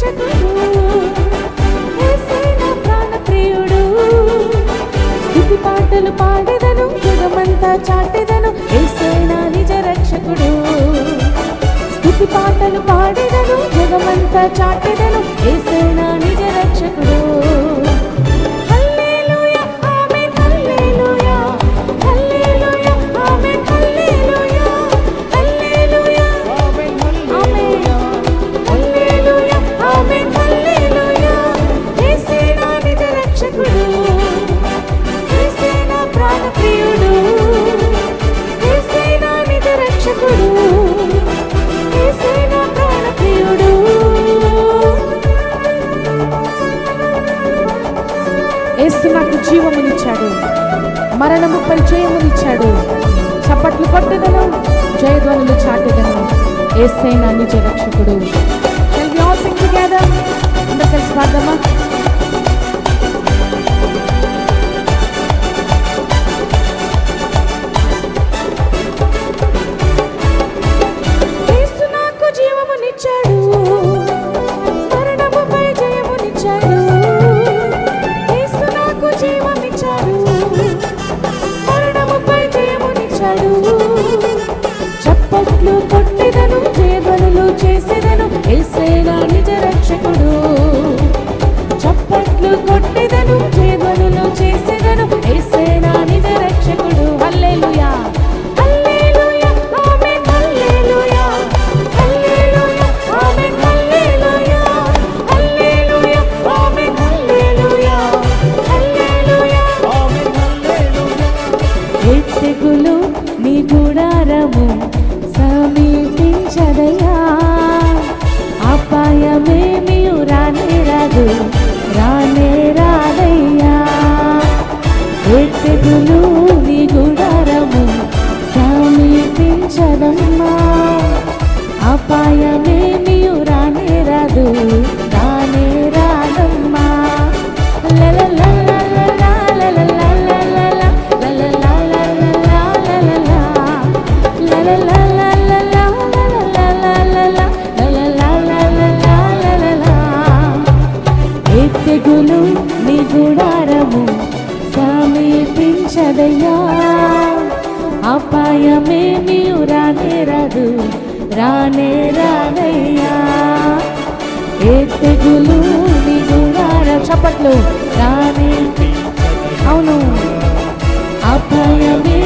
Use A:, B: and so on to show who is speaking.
A: రక్షకుడు, యేసే నా ప్రాణప్రియుడు. స్తుతి పాటలు పాడెదను, జగమంతా చాటెదను, యేసే నా నిజ రక్షకుడు. స్తుతి పాటలు పాడెదను, జగమంతా చాటెదను, యేసే నా నిజ రక్షకుడు. యేసు నాకు జీవమునిచ్చాడు, మరణముపై జయమునిచ్చాడు. చప్పట్లు కొట్టెదను, జయధ్వనులు చాటెదను, యేసే నా నిజ రక్షకుడు. Shall we all sing together? అందరూ కలిసి పాడదామా? యేసు నాకు జీవమునిచ్చాడు, మరణముపై జయమునిచ్చాడు. యేసు నాకు జీవమిచ్చాడు, మరణముపై జయమునిచ్చాడు. చప్పట్లు కొట్టెదను, జయధ్వనులు చేసెదను, యేసే నా నిజ రక్షకుడు. చప్పట్లు కొట్టెదను, జయధ్వనులు చేసెదను, యేసే నా నిజ రక్షకుడు. హల్లెలూయా, హల్లెలూయా, ఆమేన్, హల్లెలూయా, హల్లెలూయా, ఆమేన్, హల్లెలూయా, హల్లెలూయా, ఆమేన్, హల్లెలూయా, హల్లెలూయా, ఆమేన్, హల్లెలూయా. ఏ తెగులు నీ గుడారము సమీపించదయ్యా, అపాయమేమీ రానే రాదు, రానే రాదయ్యా. ఏ తెగులు నీ గుడారము సమీపించదమ్మా, అపాయమేమీ రానే రాదు, రానే రాదమ్మా. తెగులు నీ గుడారము సమీపించదయ్యా, అపాయమేమీ రానే రాదు, రానే రాదయ్యా. ఏ తెగులు నీ గుడారం, చప్పట్లు, రానే, అవును, అపాయమే